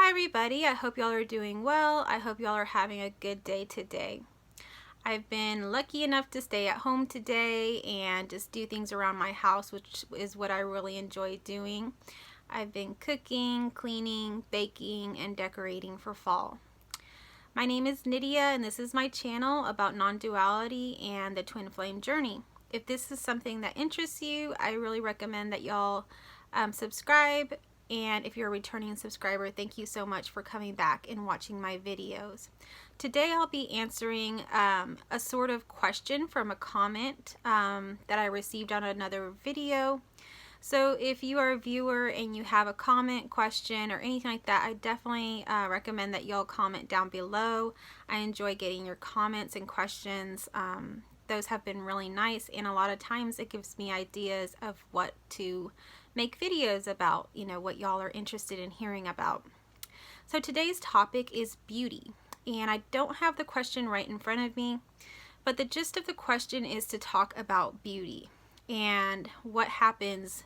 Hi everybody, I hope y'all are doing well. I hope y'all are having a good day today. I've been lucky enough to stay at home today and just do things around my house, which is what I really enjoy doing. I've been cooking, cleaning, baking, and decorating for fall. My name is Nydia and this is my channel about non-duality and the twin flame journey. If this is something that interests you, I really recommend that y'all subscribe. And if you're a returning subscriber, thank you so much for coming back and watching my videos. Today I'll be answering a sort of question from a comment that I received on another video. So if you are a viewer and you have a comment, question, or anything like that, I definitely recommend that y'all comment down below. I enjoy getting your comments and questions. Those have been really nice, and a lot of times it gives me ideas of what to make videos about, what y'all are interested in hearing about. So today's topic is beauty, and I don't have the question right in front of me, but the gist of the question is to talk about beauty and what happens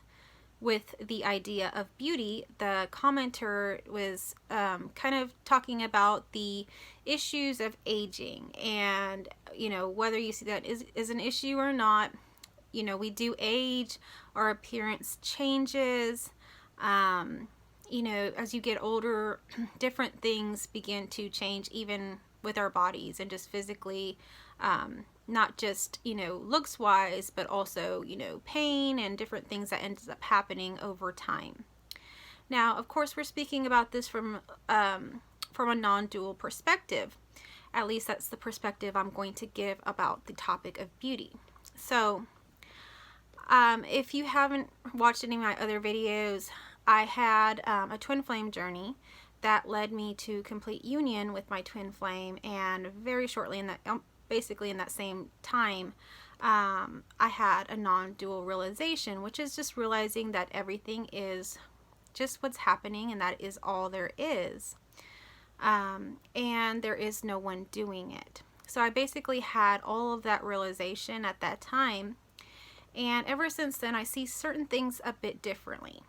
with the idea of beauty. The commenter was kind of talking about the issues of aging and, whether you see that is an issue or not. We do age, our appearance changes. As you get older, different things begin to change even with our bodies and just physically, not just, looks wise, but also, pain and different things that ends up happening over time. Now, of course, we're speaking about this from a non-dual perspective. At least that's the perspective I'm going to give about the topic of beauty. So, if you haven't watched any of my other videos, I had a twin flame journey that led me to complete union with my twin flame, and very shortly in that, basically in that same time, I had a non-dual realization, which is just realizing that everything is just what's happening and that is all there is. And there is no one doing it. So I basically had all of that realization at that time. And ever since then, I see certain things a bit differently.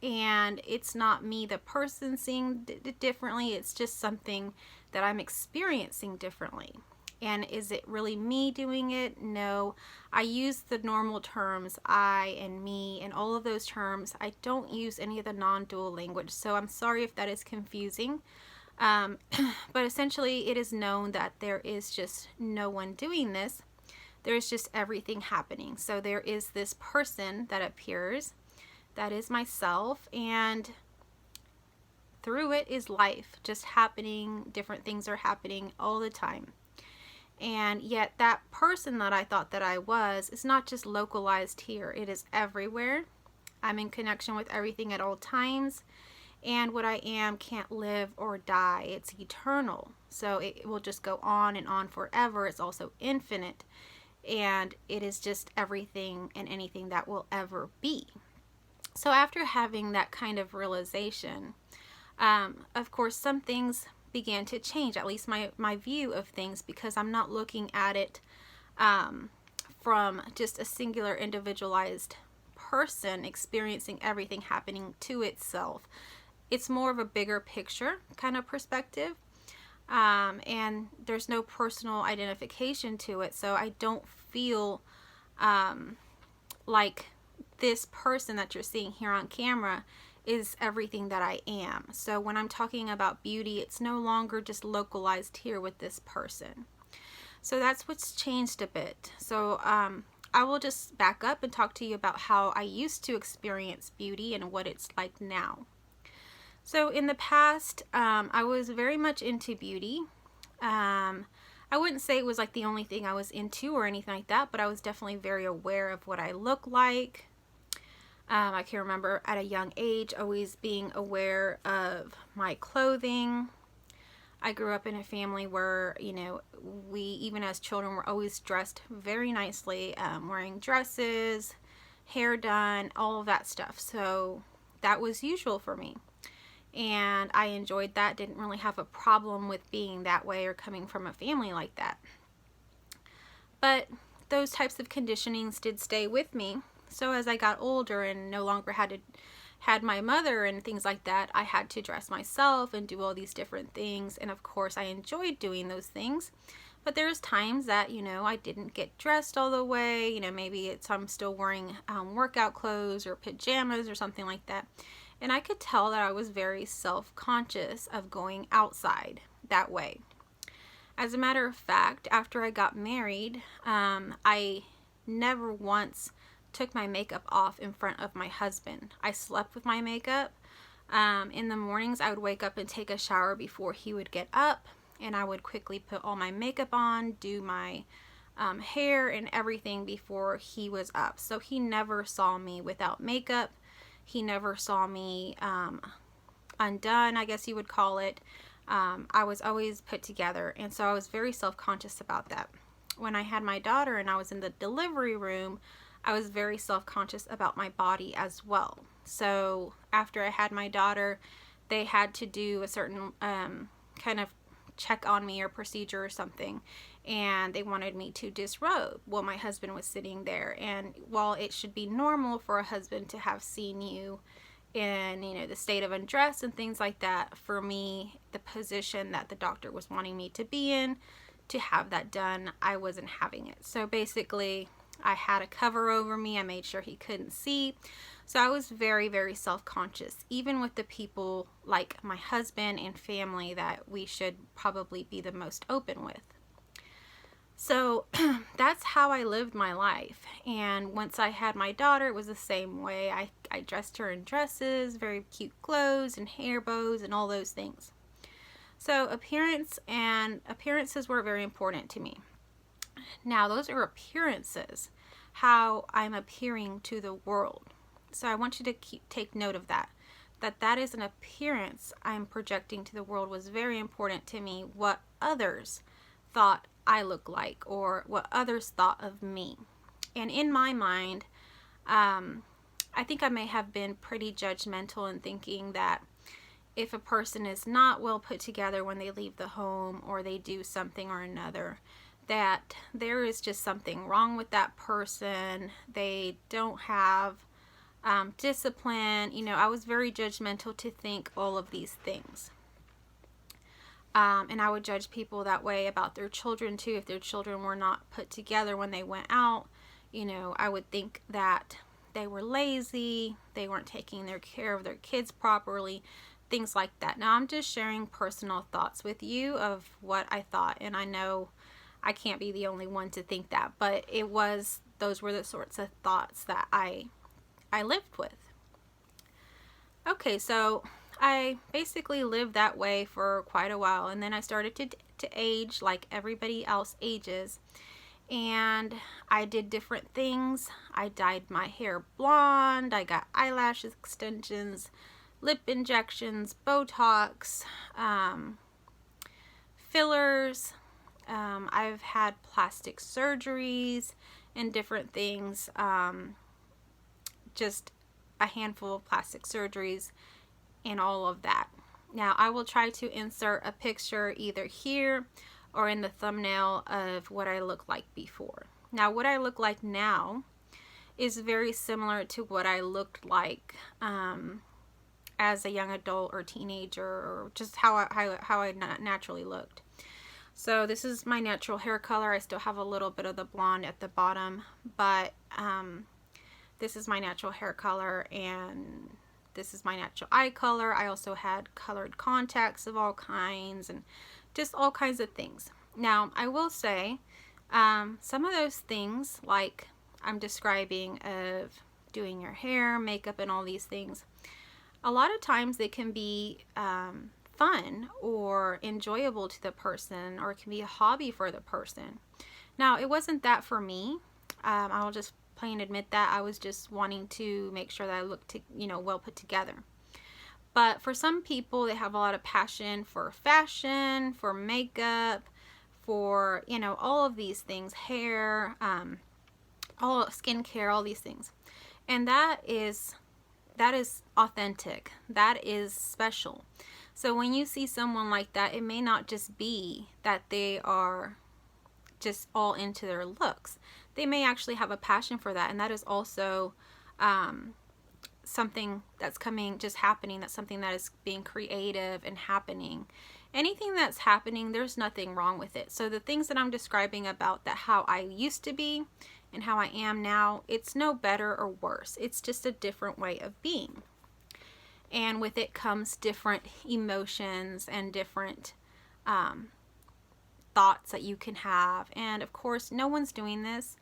And it's not me, the person, seeing it differently. It's just something that I'm experiencing differently. And is it really me doing it? No. I use the normal terms, I and me, and all of those terms. I don't use any of the non-dual language. So I'm sorry if that is confusing. But essentially, it is known that there is just no one doing this. There's just everything happening. So there is this person that appears, that is myself, and through it is life just happening. Different things are happening all the time. And yet that person that I thought that I was is not just localized here. It is everywhere. I'm in connection with everything at all times. And what I am can't live or die. It's eternal. So it will just go on and on forever. It's also infinite. And it is just everything and anything that will ever be. So after having that kind of realization, of course, some things began to change, at least my view of things, because I'm not looking at it from just a singular individualized person experiencing everything happening to itself. It's more of a bigger picture kind of perspective. And there's no personal identification to it, so I don't feel like this person that you're seeing here on camera is everything that I am. So when I'm talking about beauty, it's no longer just localized here with this person. So that's what's changed a bit. So I will just back up and talk to you about how I used to experience beauty and what it's like now. So in the past, I was very much into beauty. I wouldn't say it was like the only thing I was into or anything like that, but I was definitely very aware of what I look like. I can remember at a young age always being aware of my clothing. I grew up in a family where, we, even as children, were always dressed very nicely, wearing dresses, hair done, all of that stuff. So that was usual for me. And I enjoyed that, didn't really have a problem with being that way or coming from a family like that. But those types of conditionings did stay with me. So as I got older and no longer had to had my mother and things like that, I had to dress myself and do all these different things. And of course, I enjoyed doing those things. But there's times that, I didn't get dressed all the way. Maybe I'm still wearing workout clothes or pajamas or something like that. And I could tell that I was very self-conscious of going outside that way. As a matter of fact, after I got married, I never once took my makeup off in front of my husband. I slept with my makeup. In the mornings, I would wake up and take a shower before he would get up, and I would quickly put all my makeup on, do my hair and everything before he was up. So he never saw me without makeup. He never saw me undone, I guess you would call it. I was always put together, and so I was very self-conscious about that. When I had my daughter and I was in the delivery room, I was very self-conscious about my body as well. So after I had my daughter, they had to do a certain kind of check on me or procedure or something, and they wanted me to disrobe. Well, my husband was sitting there, and while it should be normal for a husband to have seen you in the state of undress and things like that, for me, the position that the doctor was wanting me to be in, to have that done, I wasn't having it. So basically, I had a cover over me. I made sure he couldn't see. So I was very, very self-conscious, even with the people like my husband and family that we should probably be the most open with. So that's how I lived my life. And once I had my daughter, it was the same way. I dressed her in dresses, very cute clothes and hair bows and all those things. So appearances were very important to me. Now, those are appearances, how I'm appearing to the world. So I want you to take note of that. That is an appearance I'm projecting to the world was very important to me. What others thought I looked like, or what others thought of me. And in my mind, I think I may have been pretty judgmental in thinking that if a person is not well put together when they leave the home or they do something or another, that there is just something wrong with that person. They don't have discipline. I was very judgmental to think all of these things. And I would judge people that way about their children too. If their children were not put together when they went out, I would think that they were lazy, they weren't taking care of their kids properly, things like that. Now, I'm just sharing personal thoughts with you of what I thought, and I know I can't be the only one to think that, but those were the sorts of thoughts that I lived with. Okay, so I basically lived that way for quite a while, and then I started to age like everybody else ages, and I did different things. I dyed my hair blonde, I got eyelash extensions, lip injections, Botox, fillers. I've had plastic surgeries and different things, just a handful of plastic surgeries and all of that. Now, I will try to insert a picture either here or in the thumbnail of what I looked like before. Now, what I look like now is very similar to what I looked like as a young adult or teenager, or just how I naturally looked. So this is my natural hair color. I still have a little bit of the blonde at the bottom, but this is my natural hair color, and this is my natural eye color. I also had colored contacts of all kinds and just all kinds of things. Now, I will say some of those things, like I'm describing of doing your hair, makeup, and all these things, a lot of times they can be fun or enjoyable to the person, or it can be a hobby for the person. Now, it wasn't that for me. I'll just plain admit that. I was just wanting to make sure that I looked well put together. But for some people, they have a lot of passion for fashion, for makeup, for all of these things, hair, all skincare, all these things, and that is authentic. That is special. So when you see someone like that, it may not just be that they are just all into their looks. They may actually have a passion for that, and that is also something that's just happening, that's something that is being creative and happening. Anything that's happening, there's nothing wrong with it. So the things that I'm describing about that how I used to be and how I am now, it's no better or worse. It's just a different way of being. And with it comes different emotions and different thoughts that you can have. And of course, no one's doing this.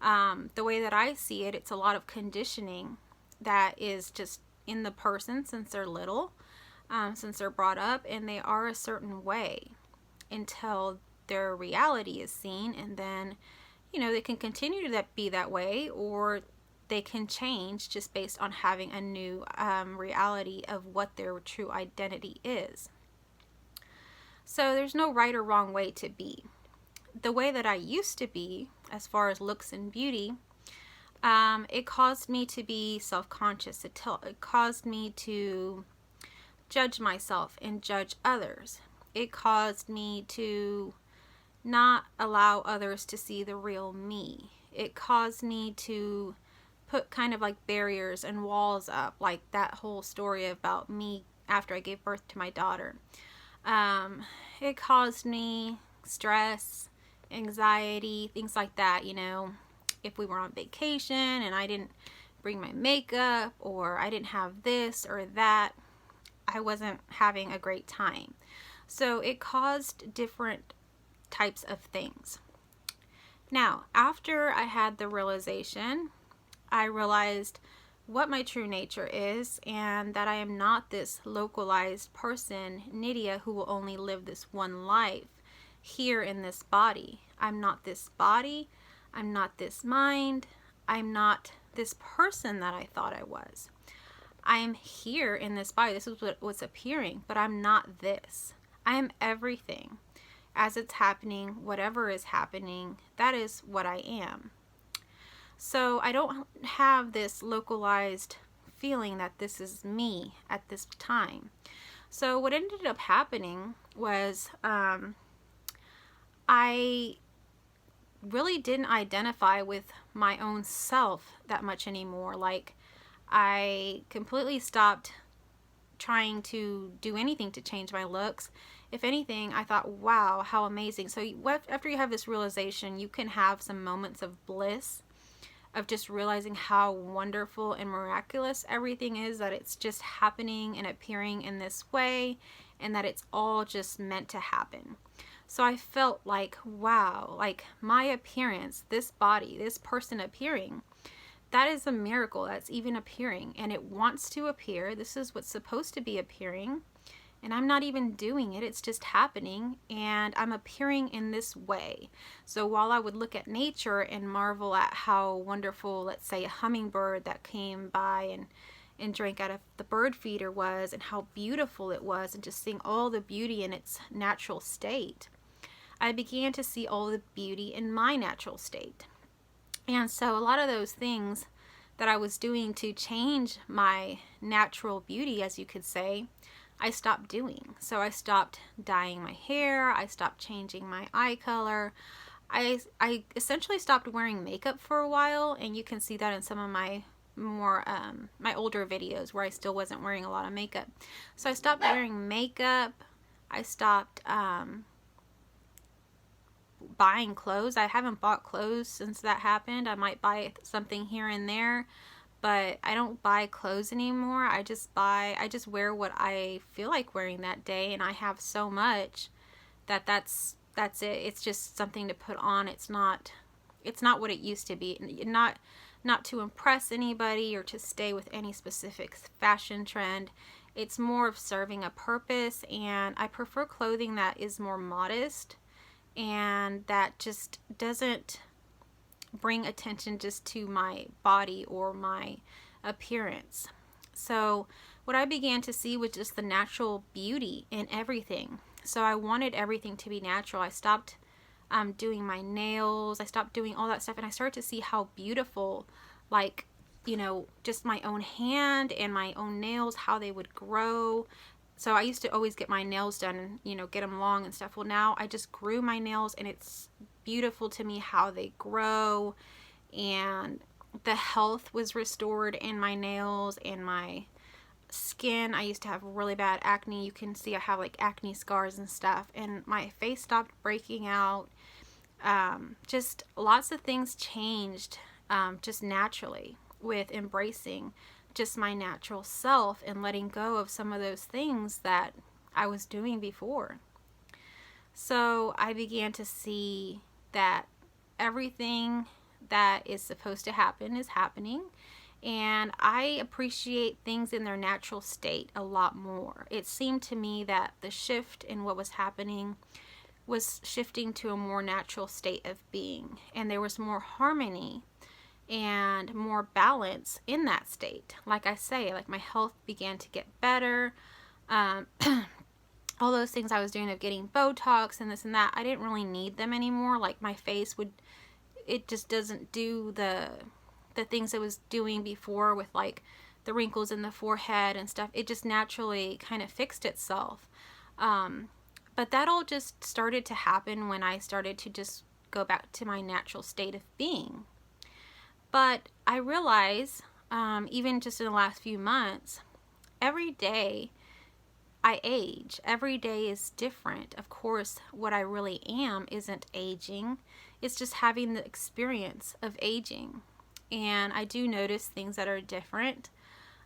The way that I see it, it's a lot of conditioning that is just in the person since they're little, since they're brought up, and they are a certain way until their reality is seen, and then, you know, they can continue to be that way, or they can change just based on having a new reality of what their true identity is. So there's no right or wrong way to be. The way that I used to be, as far as looks and beauty, it caused me to be self-conscious. It caused me to judge myself and judge others. It caused me to not allow others to see the real me. It caused me to put kind of like barriers and walls up, like that whole story about me after I gave birth to my daughter. It caused me stress, anxiety, things like that. You know, if we were on vacation and I didn't bring my makeup, or I didn't have this or that, I wasn't having a great time. So it caused different types of things. Now, after I had the realization, I realized what my true nature is, and that I am not this localized person, Nydia, who will only live this one life here in this body. I'm not this body. I'm not this mind. I'm not this person that I thought I was. I am here in this body. This is what's appearing, but I'm not this. I am everything. As it's happening, whatever is happening, that is what I am. So I don't have this localized feeling that this is me at this time. So what ended up happening was I really didn't identify with my own self that much anymore. Like, I completely stopped trying to do anything to change my looks. If anything, I thought, wow, how amazing. So after you have this realization, you can have some moments of bliss, of just realizing how wonderful and miraculous everything is, that it's just happening and appearing in this way, and that it's all just meant to happen. So I felt like, wow, like my appearance, this body, this person appearing, that is a miracle that's even appearing, and it wants to appear. This is what's supposed to be appearing, and I'm not even doing it. It's just happening, and I'm appearing in this way. So while I would look at nature and marvel at how wonderful, let's say, a hummingbird that came by and drank out of the bird feeder was, and how beautiful it was, and just seeing all the beauty in its natural state, I began to see all the beauty in my natural state. And so a lot of those things that I was doing to change my natural beauty, as you could say, I stopped doing. So I stopped dyeing my hair. I stopped changing my eye color. I essentially stopped wearing makeup for a while, and you can see that in some of my more my older videos where I still wasn't wearing a lot of makeup. So I stopped wearing makeup. I stopped buying clothes. I haven't bought clothes since that happened. I might buy something here and there, but I don't buy clothes anymore. I just wear what I feel like wearing that day, and I have so much that's it. It's just something to put on. It's not what it used to be. Not to impress anybody or to stay with any specific fashion trend. It's more of serving a purpose, and I prefer clothing that is more modest and that just doesn't bring attention just to my body or my appearance. So what I began to see was just the natural beauty in everything. So I wanted everything to be natural. I stopped doing my nails. I stopped doing all that stuff, and I started to see how beautiful, like, you know, just my own hand and my own nails, how they would grow. So I used to always get my nails done and, you know, get them long and stuff. Well, now I just grew my nails, and it's beautiful to me how they grow, and The health was restored in my nails and my skin. I used to have really bad acne. You can see I have like acne scars and stuff, and my face stopped breaking out. Just lots of things changed, just naturally, with embracing just my natural self and letting go of some of those things that I was doing before. So I began to see that everything that is supposed to happen is happening, and I appreciate things in their natural state a lot more. It seemed to me that the shift in what was happening was shifting to a more natural state of being, and there was more harmony and more balance in that state. Like I say, like my health began to get better. All those things I was doing of getting Botox and this and that, I didn't really need them anymore. Like my face it just doesn't do the things it was doing before with like the wrinkles in the forehead and stuff. It just naturally kind of fixed itself. But that all just started to happen when I started to just go back to my natural state of being. But I realize, even just in the last few months, every day I age. Every day is different. Of course, what I really am isn't aging. It's just having the experience of aging. And I do notice things that are different.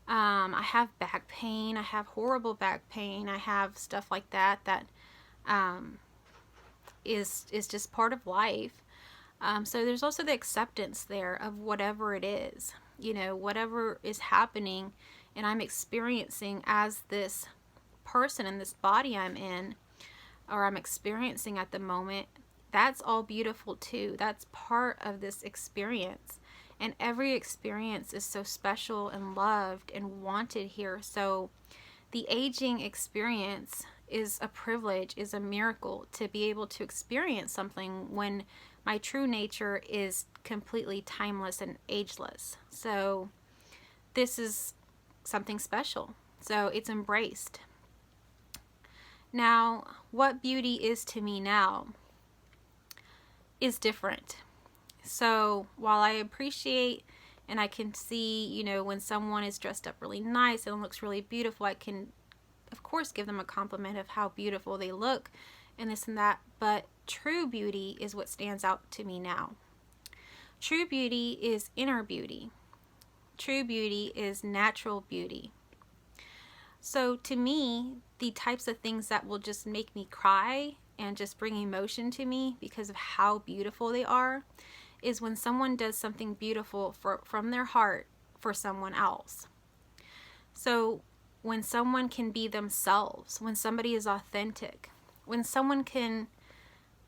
I have back pain. I have horrible back pain. I have stuff like that is just part of life. So there's also the acceptance there of whatever it is, whatever is happening and I'm experiencing as this person in this body I'm in, or I'm experiencing at the moment. That's all beautiful too. That's part of this experience. And every experience is so special and loved and wanted here. So the aging experience is a privilege, is a miracle to be able to experience something when my true nature is completely timeless and ageless. So this is something special. So it's embraced. Now, what beauty is to me now is different. So while I appreciate and I can see, when someone is dressed up really nice and looks really beautiful, I can, of course, give them a compliment of how beautiful they look and this and that. But true beauty is what stands out to me now. True beauty is inner beauty. True beauty is natural beauty. So to me, the types of things that will just make me cry and just bring emotion to me because of how beautiful they are is when someone does something beautiful from their heart for someone else. So when someone can be themselves, when somebody is authentic, when someone can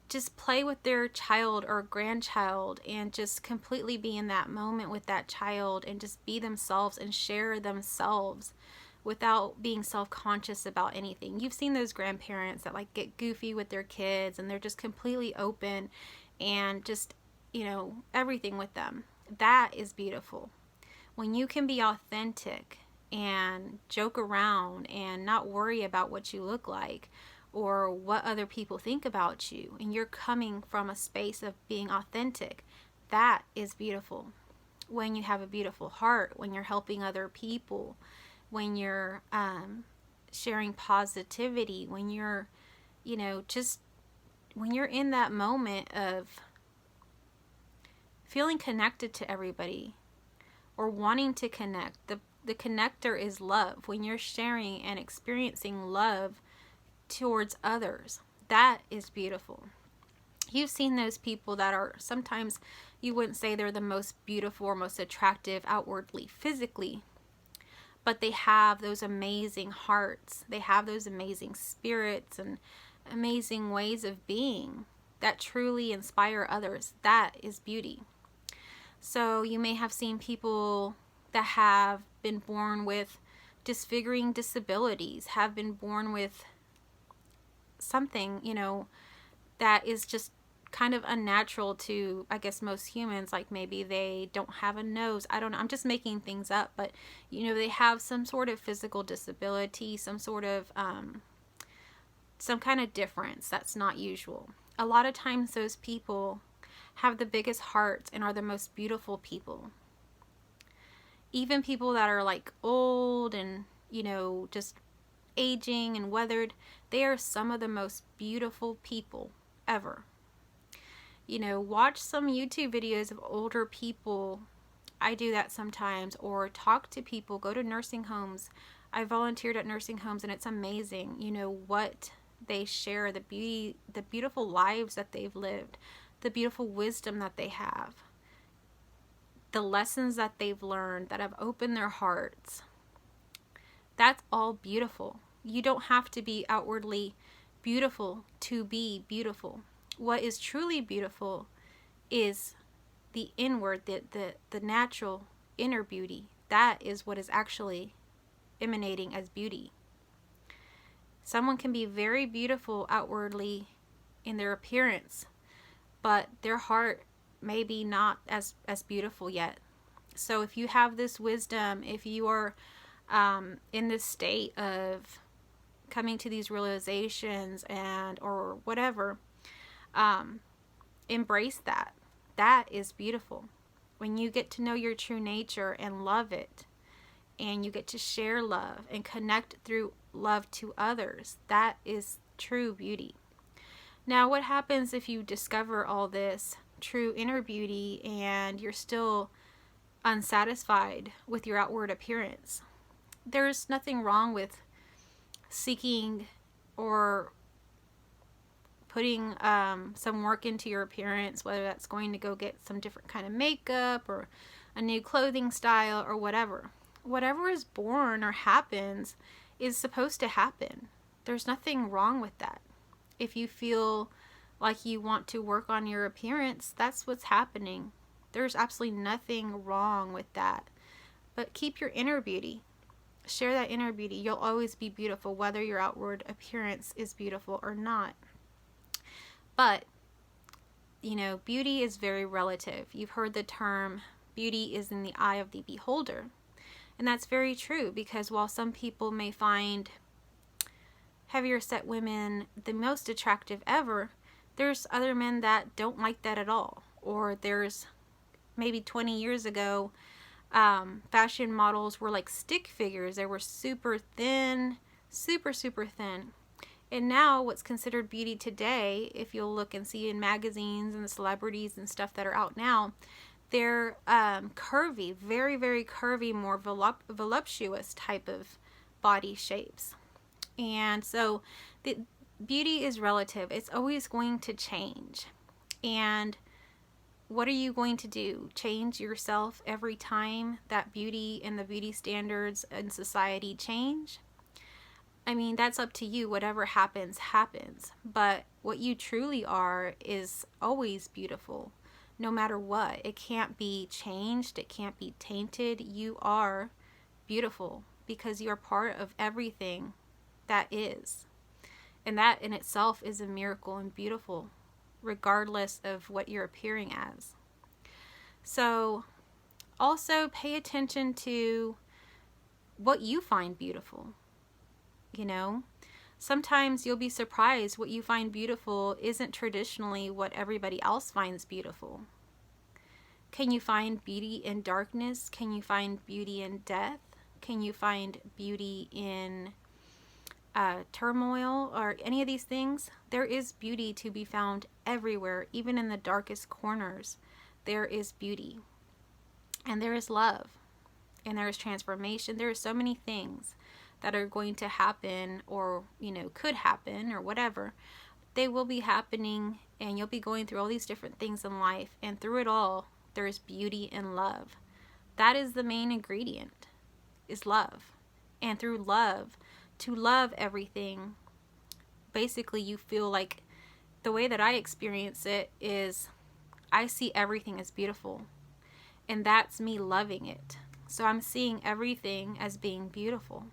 just play with their child or grandchild and just completely be in that moment with that child and just be themselves and share themselves without being self-conscious about anything. You've seen those grandparents that like get goofy with their kids and they're just completely open and just, everything with them. That is beautiful. When you can be authentic and joke around and not worry about what you look like or what other people think about you, and you're coming from a space of being authentic, that is beautiful. When you have a beautiful heart, when you're helping other people, when you're sharing positivity, when you're, just when you're in that moment of feeling connected to everybody or wanting to connect. The connector is love. When you're sharing and experiencing love towards others, that is beautiful. You've seen those people that are sometimes you wouldn't say they're the most beautiful or most attractive outwardly, physically, but they have those amazing hearts. They have those amazing spirits and amazing ways of being that truly inspire others. That is beauty. So you may have seen people that have been born with disfiguring disabilities, have been born with something, that is just kind of unnatural to, I guess, most humans. Like maybe they don't have a nose. I don't know. I'm just making things up. But, they have some sort of physical disability, some sort of, some kind of difference that's not usual. A lot of times those people have the biggest hearts and are the most beautiful people. even people that are like old and, just aging and weathered, they are some of the most beautiful people ever. Watch some YouTube videos of older people. I do that sometimes. Or talk to people, go to nursing homes. I volunteered at nursing homes, and it's amazing, what they share, the beautiful lives that they've lived, the beautiful wisdom that they have, the lessons that they've learned that have opened their hearts. That's all beautiful. You don't have to be outwardly beautiful to be beautiful. What is truly beautiful is the inward, the natural inner beauty. That is what is actually emanating as beauty. Someone can be very beautiful outwardly in their appearance, but their heart may be not as beautiful yet. So if you have this wisdom, if you are in this state of coming to these realizations or whatever, embrace that. That is beautiful. When you get to know your true nature and love it, and you get to share love and connect through love to others, that is true beauty. Now, what happens if you discover all this true inner beauty and you're still unsatisfied with your outward appearance? There's nothing wrong with seeking or putting some work into your appearance, whether that's going to go get some different kind of makeup or a new clothing style or whatever. Whatever is born or happens is supposed to happen. There's nothing wrong with that. If you feel like you want to work on your appearance, that's what's happening. There's absolutely nothing wrong with that. But keep your inner beauty. Share that inner beauty. You'll always be beautiful, whether your outward appearance is beautiful or not. But, beauty is very relative. You've heard the term, beauty is in the eye of the beholder. And that's very true, because while some people may find heavier set women the most attractive ever, there's other men that don't like that at all. Or there's maybe 20 years ago, fashion models were like stick figures. They were super thin, super thin. And now what's considered beauty today, if you'll look and see in magazines and the celebrities and stuff that are out now, they're curvy, very, very curvy, more voluptuous type of body shapes. And so the beauty is relative. It's always going to change. And what are you going to do? Change yourself every time that beauty and the beauty standards in society change? I mean, that's up to you. Whatever happens, happens. But what you truly are is always beautiful. No matter what. It can't be changed. It can't be tainted. You are beautiful because you are part of everything that is. And that in itself is a miracle and beautiful, regardless of what you're appearing as. So also pay attention to what you find beautiful. Sometimes you'll be surprised what you find beautiful isn't traditionally what everybody else finds beautiful. Can you find beauty in darkness? Can you find beauty in death? Can you find beauty in turmoil or any of these things? There is beauty to be found everywhere, even in the darkest corners. There is beauty. And there is love. And there is transformation. There are so many things that are going to happen or, could happen or whatever. They will be happening, and you'll be going through all these different things in life. And through it all, there is beauty and love. That is the main ingredient, is love. And through love, to love everything, basically you feel like, the way that I experience it is I see everything as beautiful. And that's me loving it. So I'm seeing everything as being beautiful.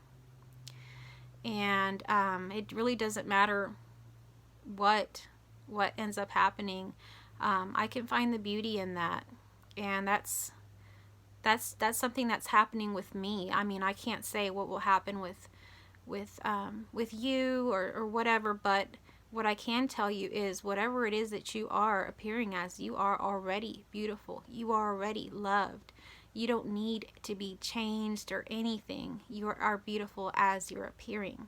And it really doesn't matter what ends up happening. I can find the beauty in that. And that's something that's happening with me. I mean, I can't say what will happen with you or whatever, but what I can tell you is whatever it is that you are appearing as, you are already beautiful. You are already loved. You don't need to be changed or anything. You are beautiful as you're appearing.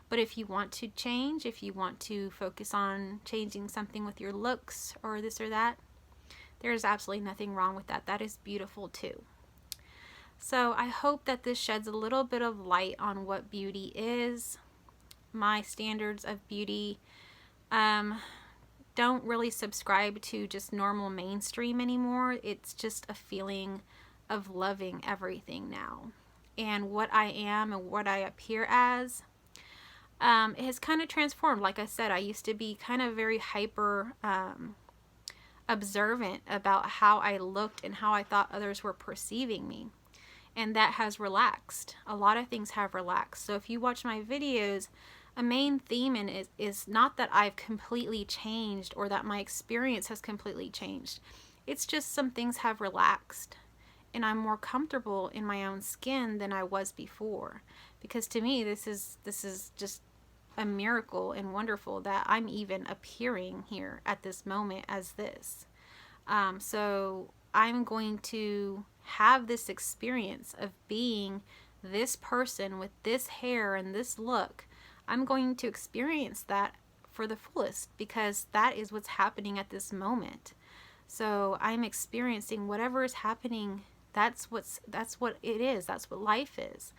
But if you want to change, if you want to focus on changing something with your looks or this or that, there's absolutely nothing wrong with that. That is beautiful too. So I hope that this sheds a little bit of light on what beauty is. My standards of beauty don't really subscribe to just normal mainstream anymore. It's just a feeling of loving everything now. And what I am and what I appear as, it has kind of transformed. Like I said, I used to be kind of very hyper observant about how I looked and how I thought others were perceiving me. And that has relaxed. A lot of things have relaxed. So if you watch my videos, a main theme in it is not that I've completely changed or that my experience has completely changed. It's just some things have relaxed. And I'm more comfortable in my own skin than I was before. Because to me, this is just a miracle and wonderful that I'm even appearing here at this moment as this. So I'm going to have this experience of being this person with this hair and this look. I'm going to experience that for the fullest because that is what's happening at this moment. So I'm experiencing whatever is happening. That's what it is. That's what life is.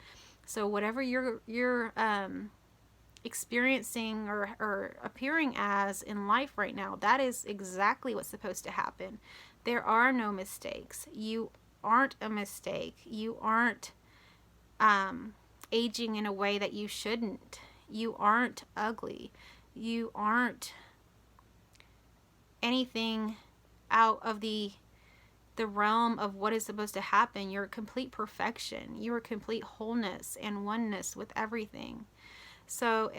So whatever you're experiencing or appearing as in life right now, that is exactly what's supposed to happen. There are no mistakes. You aren't a mistake. You aren't aging in a way that you shouldn't. You aren't ugly. You aren't anything out of the realm of what is supposed to happen. You're complete perfection. You are complete wholeness and oneness with everything. So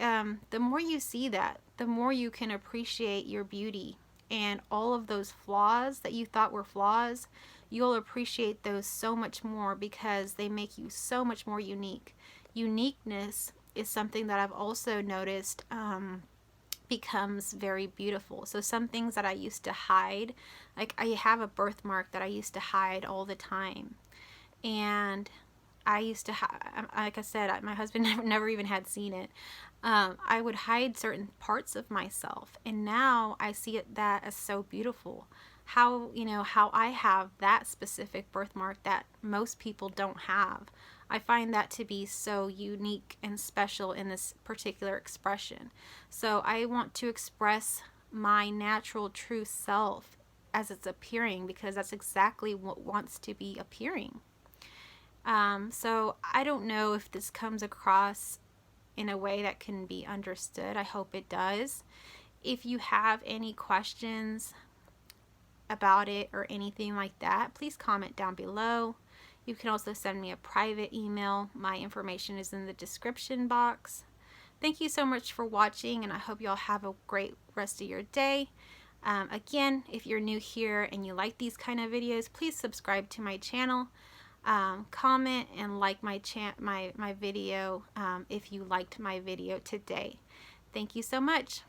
the more you see that, the more you can appreciate your beauty and all of those flaws that you thought were flaws. You'll appreciate those so much more because they make you so much more unique. Uniqueness is something that I've also noticed becomes very beautiful. So some things that I used to hide, like I have a birthmark that I used to hide all the time. And I used to, like I said, my husband never even had seen it. I would hide certain parts of myself, and now I see that as so beautiful. How I have that specific birthmark that most people don't have. I find that to be so unique and special in this particular expression. So I want to express my natural true self as it's appearing because that's exactly what wants to be appearing. So I don't know if this comes across in a way that can be understood. I hope it does. If you have any questions about it or anything like that, please comment down below. You can also send me a private email. My information is in the description box. Thank you so much for watching, and I hope you all have a great rest of your day. Again, if you're new here and you like these kind of videos, please subscribe to my channel. Comment and like my video if you liked my video today. Thank you so much.